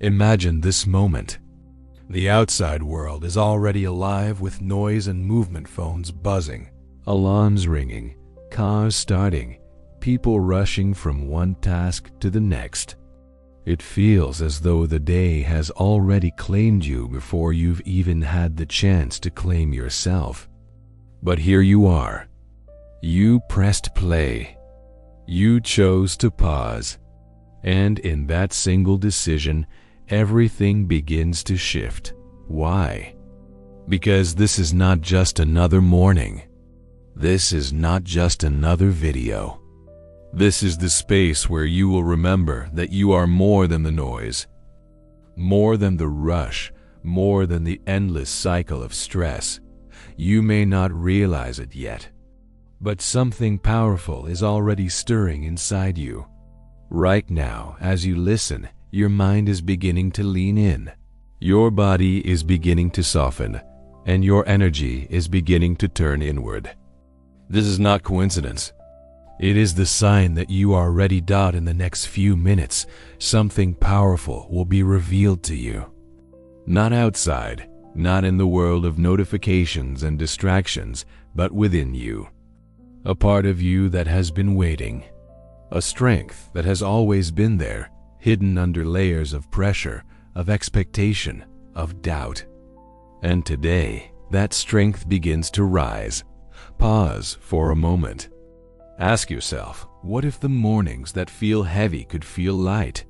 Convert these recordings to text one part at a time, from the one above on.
Imagine this moment. The outside world is already alive with noise and movement, phones buzzing, alarms ringing, cars starting, people rushing from one task to the next. It feels as though the day has already claimed you before you've even had the chance to claim yourself. But here you are. You pressed play. You chose to pause. And in that single decision, everything begins to shift. Why? Because this is not just another morning. This is not just another video. This is the space where you will remember that you are more than the noise, more than the rush, more than the endless cycle of stress. You may not realize it yet, but something powerful is already stirring inside you. Right now, as you listen, your mind is beginning to lean in, your body is beginning to soften, and your energy is beginning to turn inward. This is not coincidence. It is the sign that you are ready. In the next few minutes, something powerful will be revealed to you. Not outside, not in the world of notifications and distractions, but within you. A part of you that has been waiting. A strength that has always been there, hidden under layers of pressure, of expectation, of doubt. And today, that strength begins to rise. Pause for a moment. Ask yourself, what if the mornings that feel heavy could feel light?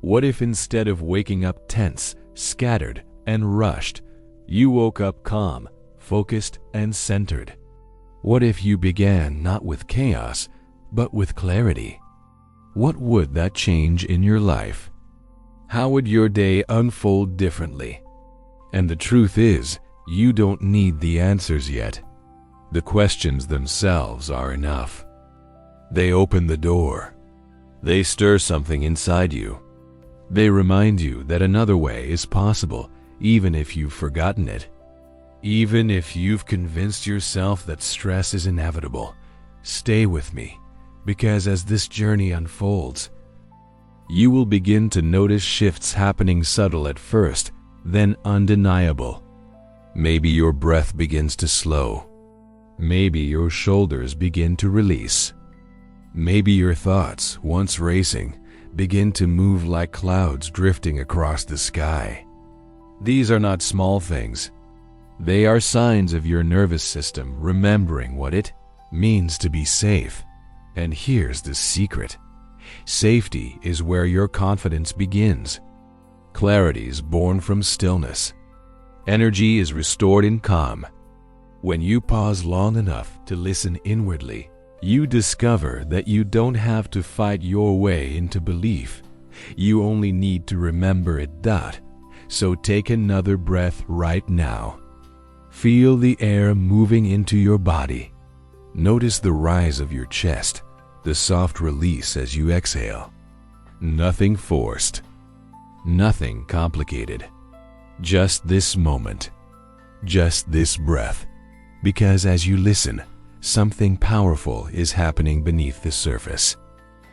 What if instead of waking up tense, scattered, and rushed, you woke up calm, focused, and centered? What if you began not with chaos, but with clarity? What would that change in your life? How would your day unfold differently? And the truth is, you don't need the answers yet. The questions themselves are enough. They open the door. They stir something inside you. They remind you that another way is possible, even if you've forgotten it. Even if you've convinced yourself that stress is inevitable. Stay with me, because as this journey unfolds, you will begin to notice shifts happening, subtle at first, then undeniable. Maybe your breath begins to slow. Maybe your shoulders begin to release. Maybe your thoughts, once racing, begin to move like clouds drifting across the sky. These are not small things. They are signs of your nervous system remembering what it means to be safe. And here's the secret. Safety is where your confidence begins. Clarity is born from stillness. Energy is restored in calm. When you pause long enough to listen inwardly, you discover that you don't have to fight your way into belief. You only need to remember it. So take another breath right now. Feel the air moving into your body. Notice the rise of your chest, the soft release as you exhale. Nothing forced, nothing complicated. Just this moment, just this breath. Because as you listen, something powerful is happening beneath the surface.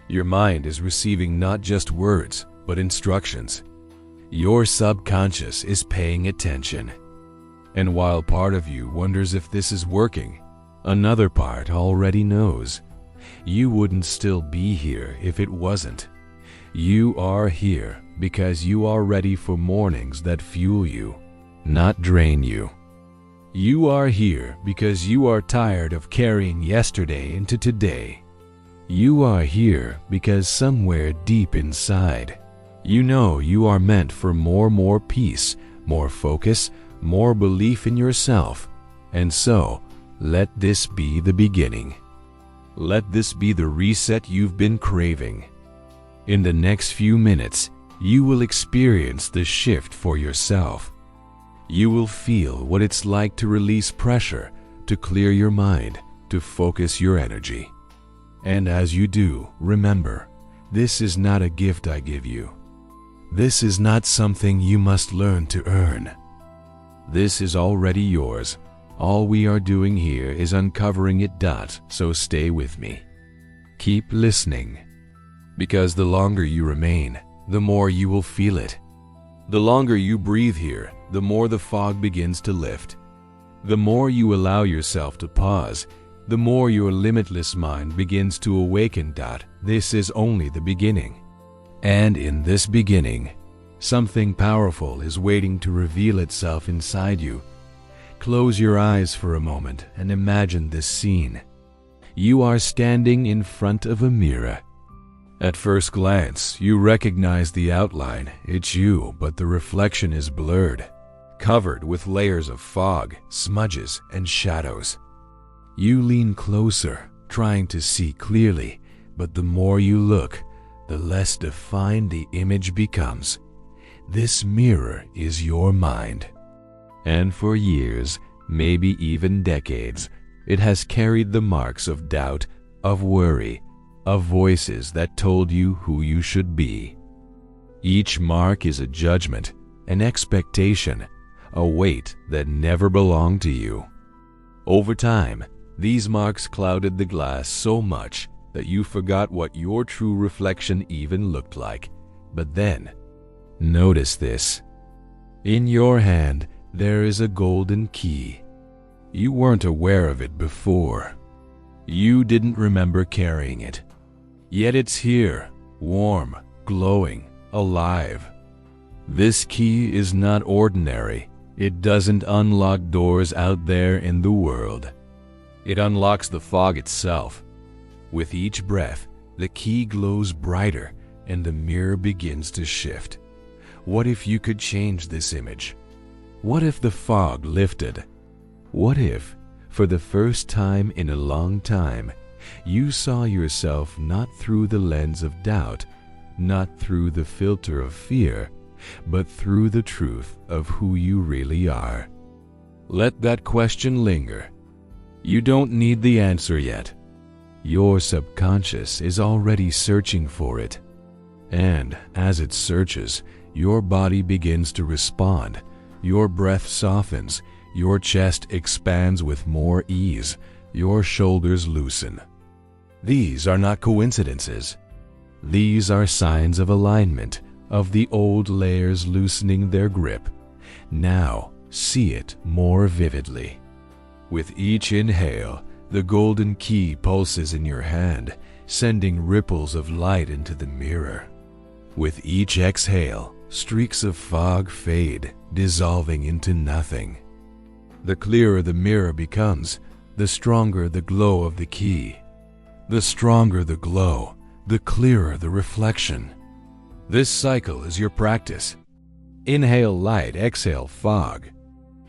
Your mind is receiving not just words, but instructions. Your subconscious is paying attention. And while part of you wonders if this is working, another part already knows. You wouldn't still be here if it wasn't. You are here because you are ready for mornings that fuel you, not drain you. You are here because you are tired of carrying yesterday into today. You are here because somewhere deep inside, you know you are meant for more peace, more focus, more belief in yourself. And so, let this be the beginning. Let this be the reset you've been craving. In the next few minutes, you will experience the shift for yourself. You will feel what it's like to release pressure, to clear your mind, to focus your energy. And as you do, remember, this is not a gift I give you. This is not something you must learn to earn. This is already yours. All we are doing here is uncovering it. So stay with me. Keep listening. Because the longer you remain, the more you will feel it. The longer you breathe here, the more the fog begins to lift. The more you allow yourself to pause, the more your limitless mind begins to awaken. This is only the beginning. And in this beginning, something powerful is waiting to reveal itself inside you. Close your eyes for a moment and imagine this scene. You are standing in front of a mirror. At first glance, you recognize the outline. It's you, but the reflection is blurred, covered with layers of fog, smudges, and shadows. You lean closer, trying to see clearly, but the more you look, the less defined the image becomes. This mirror is your mind. And for years, maybe even decades, it has carried the marks of doubt, of worry, of voices that told you who you should be. Each mark is a judgment, an expectation, a weight that never belonged to you. Over time, these marks clouded the glass so much that you forgot what your true reflection even looked like. But then, notice this. In your hand, there is a golden key. You weren't aware of it before. You didn't remember carrying it. Yet it's here, warm, glowing, alive. This key is not ordinary. It doesn't unlock doors out there in the world. It unlocks the fog itself. With each breath, the key glows brighter and the mirror begins to shift. What if you could change this image? What if the fog lifted? What if, for the first time in a long time, you saw yourself not through the lens of doubt, not through the filter of fear, but through the truth of who you really are? Let that question linger. You don't need the answer yet. Your subconscious is already searching for it. And as it searches, your body begins to respond. Your breath softens, your chest expands with more ease, your shoulders loosen. These are not coincidences. These are signs of alignment, of the old layers loosening their grip. Now, see it more vividly. With each inhale, the golden key pulses in your hand, sending ripples of light into the mirror. With each exhale, streaks of fog fade, dissolving into nothing. The clearer the mirror becomes, the stronger the glow of the key. The stronger the glow, the clearer the reflection. This cycle is your practice. Inhale light, exhale fog.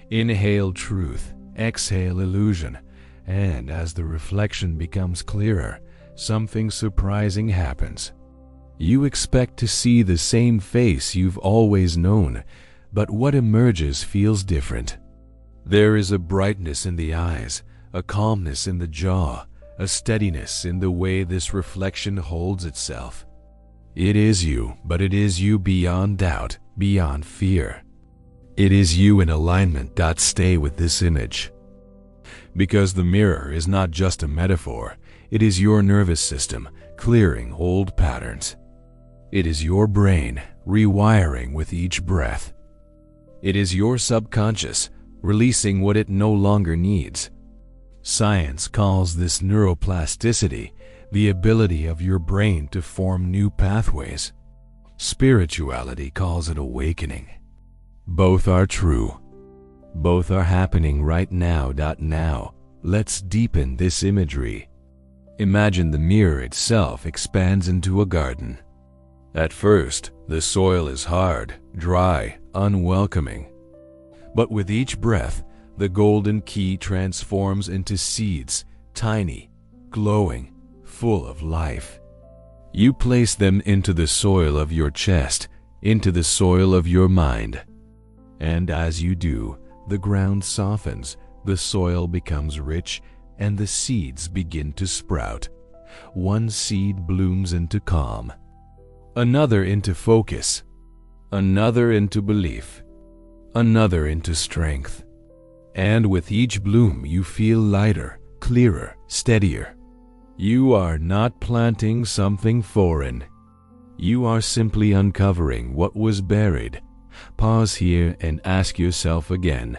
Inhale truth, exhale illusion. And as the reflection becomes clearer, something surprising happens. You expect to see the same face you've always known, but what emerges feels different. There is a brightness in the eyes, a calmness in the jaw, a steadiness in the way this reflection holds itself. It is you, but it is you beyond doubt, beyond fear. It is you in alignment. Stay with this image. Because the mirror is not just a metaphor, it is your nervous system clearing old patterns. It is your brain rewiring with each breath. It is your subconscious releasing what it no longer needs. Science calls this neuroplasticity, the ability of your brain to form new pathways. Spirituality calls it awakening. Both are true. Both are happening right now. Now, let's deepen this imagery. Imagine the mirror itself expands into a garden. At first, the soil is hard, dry, unwelcoming. But with each breath, the golden key transforms into seeds, tiny, glowing, full of life. You place them into the soil of your chest, into the soil of your mind. And as you do, the ground softens, the soil becomes rich, and the seeds begin to sprout. One seed blooms into calm, another into focus, another into belief, another into strength. And with each bloom you feel lighter, clearer, steadier. You are not planting something foreign. You are simply uncovering what was buried, Pause here and ask yourself again,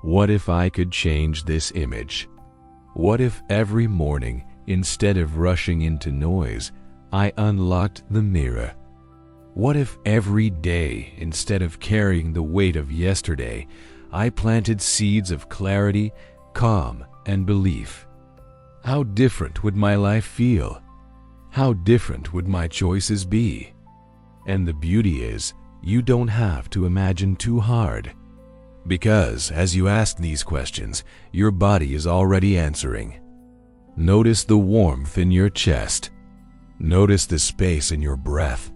what if I could change this image? What if every morning, instead of rushing into noise, I unlocked the mirror? What if every day, instead of carrying the weight of yesterday, I planted seeds of clarity, calm, and belief? How different would my life feel? How different would my choices be? And the beauty is, you don't have to imagine too hard. Because as you ask these questions, your body is already answering. Notice the warmth in your chest. Notice the space in your breath.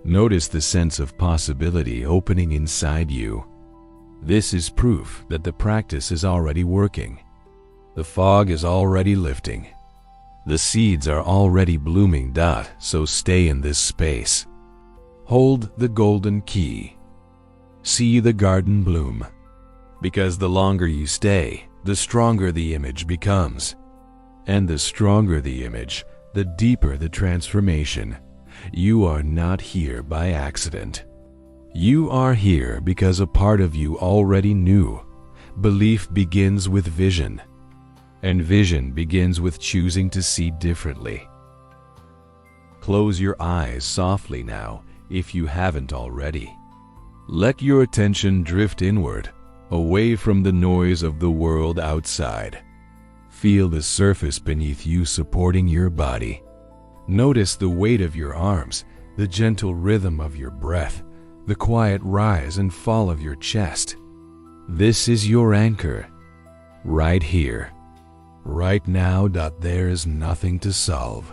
Notice the sense of possibility opening inside you. This is proof that the practice is already working. The fog is already lifting. The seeds are already blooming. So stay in this space. Hold the golden key. See the garden bloom. Because the longer you stay, the stronger the image becomes. And the stronger the image, the deeper the transformation. You are not here by accident. You are here because a part of you already knew. Belief begins with vision. And vision begins with choosing to see differently. Close your eyes softly now, if you haven't already. Let your attention drift inward, away from the noise of the world outside. Feel the surface beneath you supporting your body. Notice the weight of your arms, the gentle rhythm of your breath, the quiet rise and fall of your chest. This is your anchor. Right here. Right now. There is nothing to solve.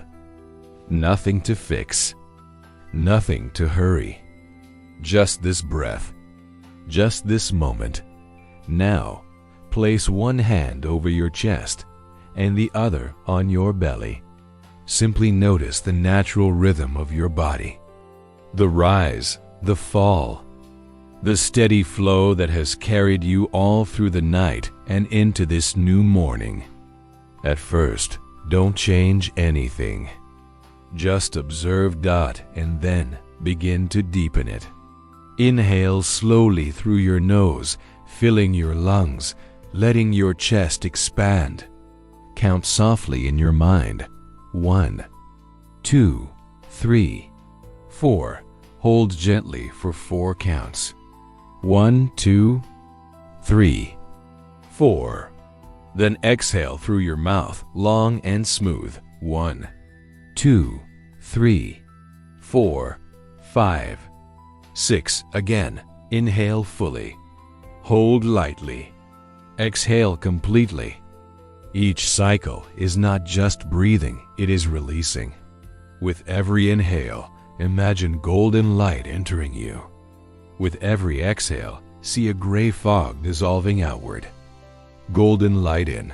Nothing to fix. Nothing to hurry. Just this breath. Just this moment. Now, place one hand over your chest and the other on your belly. Simply notice the natural rhythm of your body. The rise, the fall, the steady flow that has carried you all through the night and into this new morning. At first, don't change anything. Just observe. And then begin to deepen it. Inhale slowly through your nose, filling your lungs, letting your chest expand. Count softly in your mind. 1, 2, 3, 4. Hold gently for 4 counts. 1, 2, 3, 4. Then exhale through your mouth, long and smooth. 1, 2, 3, 4, 5, 6. Again, inhale fully. Hold lightly. Exhale completely. Each cycle is not just breathing, it is releasing. With every inhale, imagine golden light entering you. With every exhale, see a gray fog dissolving outward. Golden light in,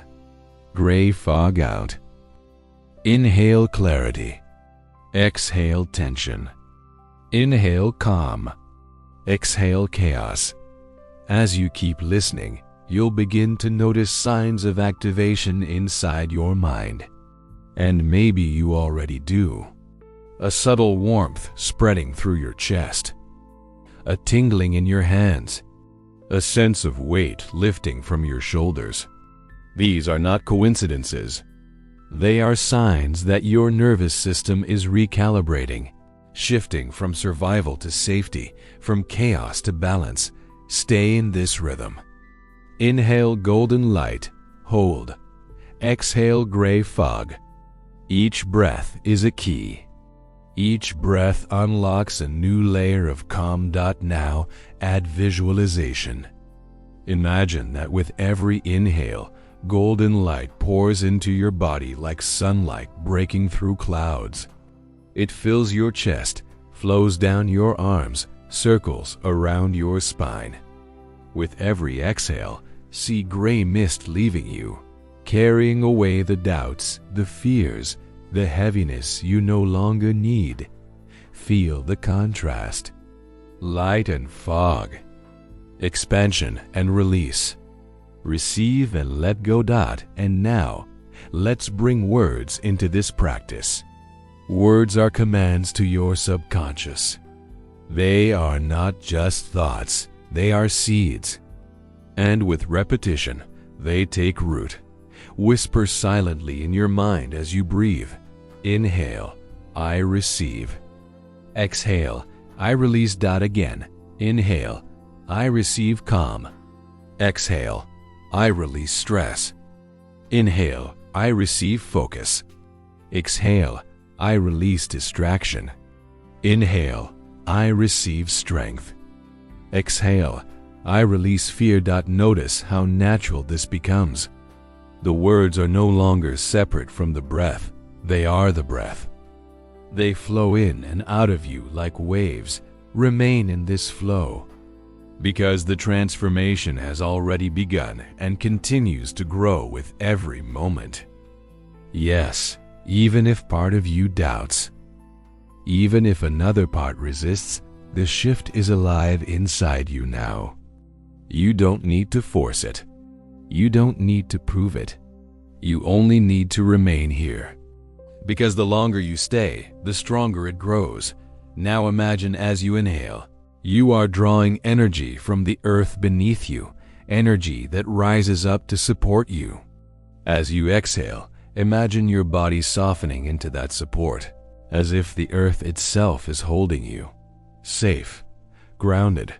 gray fog out. Inhale clarity. Exhale tension. Inhale calm. Exhale chaos. As you keep listening, you'll begin to notice signs of activation inside your mind. And maybe you already do. A subtle warmth spreading through your chest. A tingling in your hands. A sense of weight lifting from your shoulders. These are not coincidences. They are signs that your nervous system is recalibrating, shifting from survival to safety, from chaos to balance. Stay in this rhythm. Inhale golden light, hold. Exhale gray fog. Each breath is a key. Each breath unlocks a new layer of calm. Now add visualization. Imagine that with every inhale, golden light pours into your body like sunlight breaking through clouds. It fills your chest, flows down your arms, circles around your spine. With every exhale, see gray mist leaving you, carrying away the doubts, the fears, the heaviness you no longer need. Feel the contrast. Light and fog. Expansion and release. Receive and let go. And now, let's bring words into this practice. Words are commands to your subconscious. They are not just thoughts, they are seeds. And with repetition, they take root. Whisper silently in your mind as you breathe. Inhale, I receive. Exhale, I release. Again. Inhale, I receive calm. Exhale, I release stress. Inhale, I receive focus. Exhale, I release distraction. Inhale, I receive strength. Exhale, I release fear. Notice how natural this becomes. The words are no longer separate from the breath. They are the breath. They flow in and out of you like waves. Remain in this flow, because the transformation has already begun and continues to grow with every moment. Yes, even if part of you doubts, even if another part resists, the shift is alive inside you now. You don't need to force it. You don't need to prove it. You only need to remain here. Because the longer you stay, the stronger it grows. Now imagine as you inhale, you are drawing energy from the earth beneath you, energy that rises up to support you. As you exhale, imagine your body softening into that support, as if the earth itself is holding you. Safe, grounded,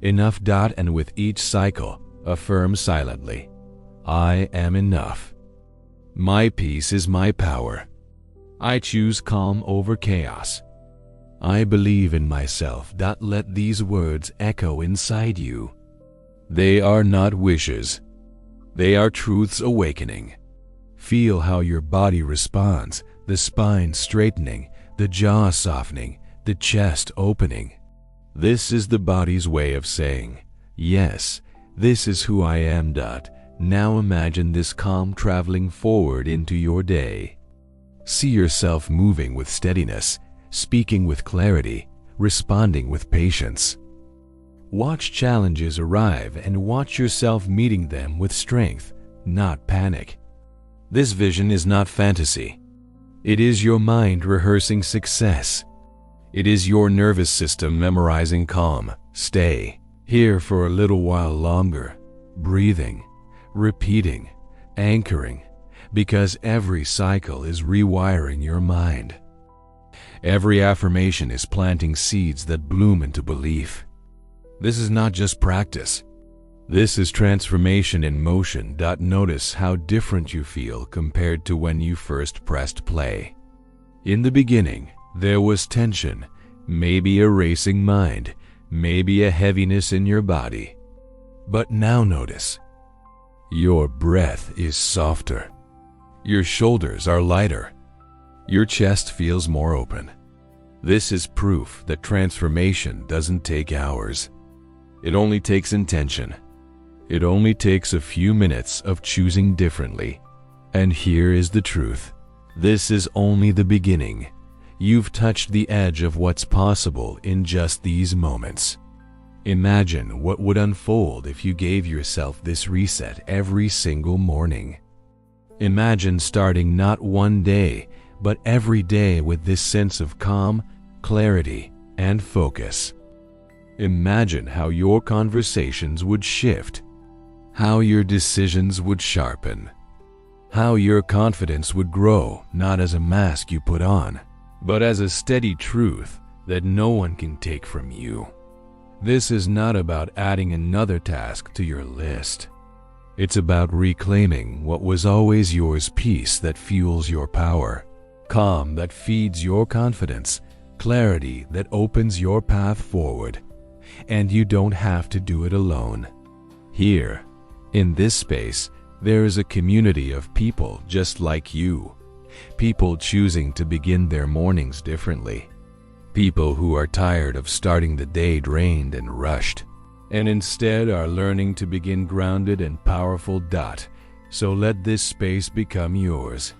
enough. And with each cycle, affirm silently, I am enough. My peace is my power. I choose calm over chaos. I believe in myself. Let these words echo inside you. They are not wishes. They are truth's awakening. Feel how your body responds, the spine straightening, the jaw softening, the chest opening. This is the body's way of saying, yes, this is who I am. Now imagine this calm traveling forward into your day. See yourself moving with steadiness, speaking with clarity, responding with patience. Watch challenges arrive and watch yourself meeting them with strength, not panic. This vision is not fantasy. It is your mind rehearsing success. It is your nervous system memorizing calm. Stay here for a little while longer, breathing, repeating, anchoring, because every cycle is rewiring your mind. Every affirmation is planting seeds that bloom into belief. This is not just practice. This is transformation in motion. Notice how different you feel compared to when you first pressed play. In the beginning, there was tension, maybe a racing mind, maybe a heaviness in your body. But now notice, your breath is softer. Your shoulders are lighter. Your chest feels more open. This is proof that transformation doesn't take hours. It only takes intention. It only takes a few minutes of choosing differently. And here is the truth. This is only the beginning. You've touched the edge of what's possible in just these moments. Imagine what would unfold if you gave yourself this reset every single morning. Imagine starting not one day, but every day with this sense of calm, clarity, and focus. Imagine how your conversations would shift, how your decisions would sharpen, how your confidence would grow, not as a mask you put on, but as a steady truth that no one can take from you. This is not about adding another task to your list. It's about reclaiming what was always yours: peace that fuels your power, calm that feeds your confidence, clarity that opens your path forward. And you don't have to do it alone. Here, in this space, there is a community of people just like you. People choosing to begin their mornings differently. People who are tired of starting the day drained and rushed, and instead are learning to begin grounded and powerful. So let this space become yours.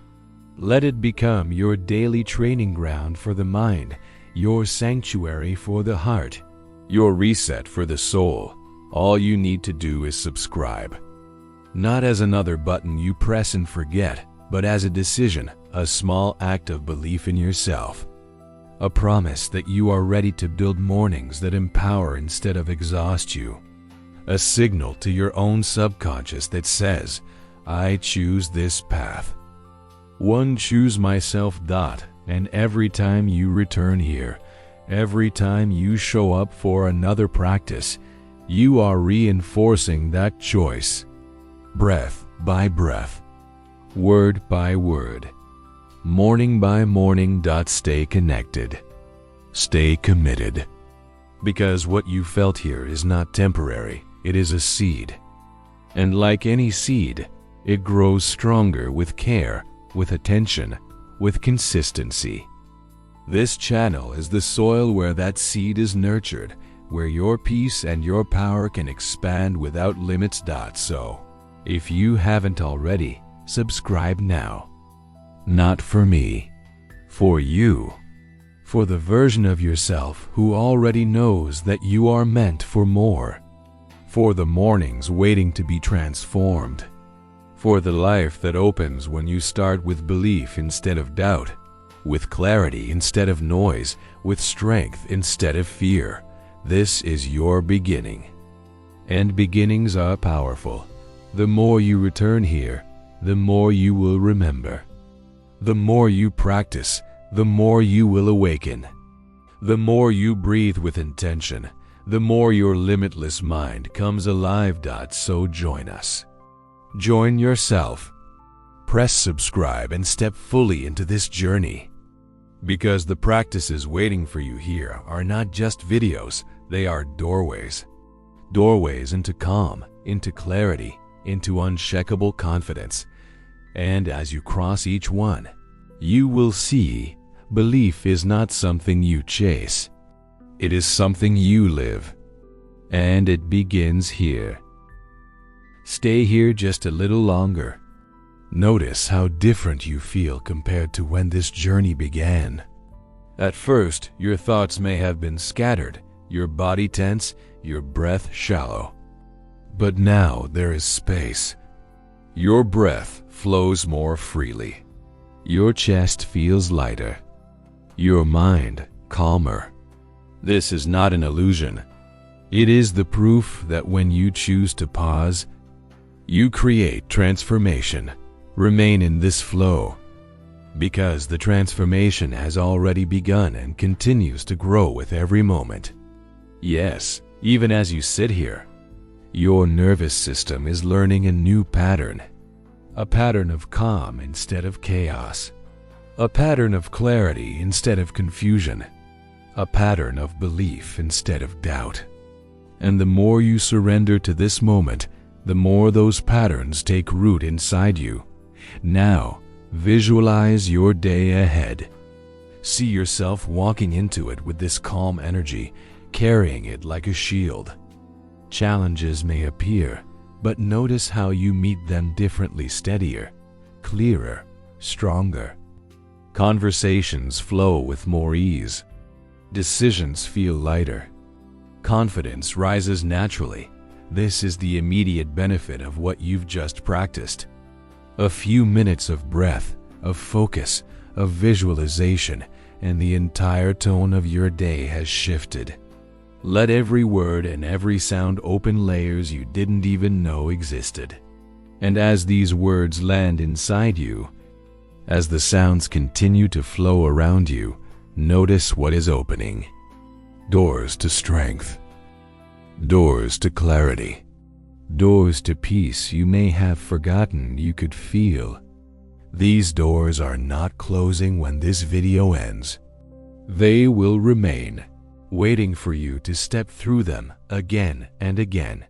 Let it become your daily training ground for the mind, your sanctuary for the heart, your reset for the soul. All you need to do is subscribe. Not as another button you press and forget, but as a decision, a small act of belief in yourself. A promise that you are ready to build mornings that empower instead of exhaust you. A signal to your own subconscious that says, I choose this path. One choose myself. And every time you return here, every time you show up for another practice, you are reinforcing that choice. Breath by breath, word by word, morning by morning. Stay connected. Stay committed. Because what you felt here is not temporary, it is a seed. And like any seed, it grows stronger with care, with attention, with consistency. This channel is the soil where that seed is nurtured, where your peace and your power can expand without limits. So, if you haven't already, subscribe now. Not for me, for you, for the version of yourself who already knows that you are meant for more, for the mornings waiting to be transformed, for the life that opens when you start with belief instead of doubt, with clarity instead of noise, with strength instead of fear. This is your beginning. And beginnings are powerful. The more you return here, the more you will remember. The more you practice, the more you will awaken. The more you breathe with intention, the more your limitless mind comes alive. So join us. Join yourself. Press subscribe and step fully into this journey. Because the practices waiting for you here are not just videos, they are doorways. Doorways into calm, into clarity, into unshakable confidence. And as you cross each one, you will see belief is not something you chase. It is something you live. And it begins here. Stay here just a little longer. Notice how different you feel compared to when this journey began. At first, your thoughts may have been scattered, your body tense, your breath shallow. But now there is space. Your breath flows more freely. Your chest feels lighter. Your mind calmer. This is not an illusion. It is the proof that when you choose to pause, you create transformation. Remain in this flow, because the transformation has already begun and continues to grow with every moment. Yes, even as you sit here, your nervous system is learning a new pattern. A pattern of calm instead of chaos. A pattern of clarity instead of confusion. A pattern of belief instead of doubt. And the more you surrender to this moment, the more those patterns take root inside you. Now, visualize your day ahead. See yourself walking into it with this calm energy, carrying it like a shield. Challenges may appear, but notice how you meet them differently, steadier, clearer, stronger. Conversations flow with more ease. Decisions feel lighter. Confidence rises naturally. This is the immediate benefit of what you've just practiced. A few minutes of breath, of focus, of visualization, and the entire tone of your day has shifted. Let every word and every sound open layers you didn't even know existed. And as these words land inside you, as the sounds continue to flow around you, notice what is opening. Doors to strength. Doors to clarity. Doors to peace you may have forgotten you could feel. These doors are not closing when this video ends. They will remain, waiting for you to step through them again and again.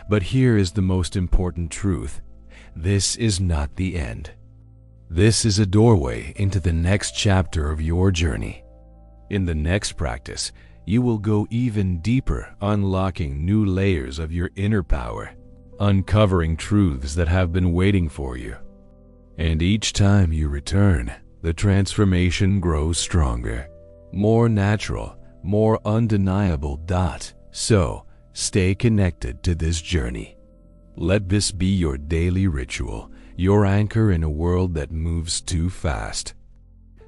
But here is the most important truth. This is not the end. This is a doorway into the next chapter of your journey. In the next practice, you will go even deeper, unlocking new layers of your inner power, uncovering truths that have been waiting for you. And each time you return, the transformation grows stronger, more natural, more undeniable. So, stay connected to this journey. Let this be your daily ritual, your anchor in a world that moves too fast.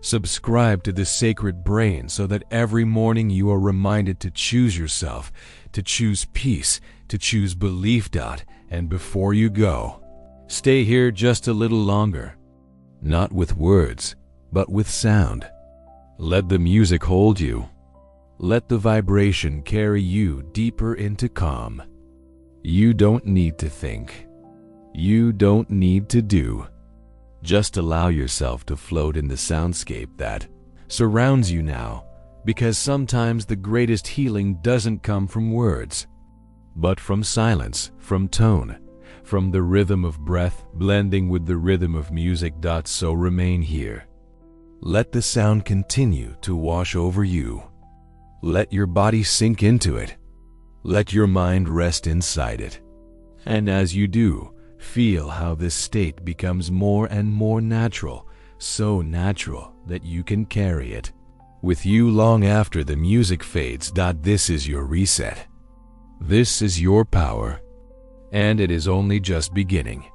Subscribe to the sacred brain so that every morning you are reminded to choose yourself, to choose peace, to choose belief. And before you go, stay here just a little longer. Not with words, but with sound. Let the music hold you. Let the vibration carry you deeper into calm. You don't need to think. You don't need to do. Just allow yourself to float in the soundscape that surrounds you now, because sometimes the greatest healing doesn't come from words, but from silence, from tone, from the rhythm of breath blending with the rhythm of music. So remain here. Let the sound continue to wash over you. Let your body sink into it. Let your mind rest inside it. And as you do, feel how this state becomes more and more natural, so natural that you can carry it with you long after the music fades. This is your reset. This is your power, and it is only just beginning.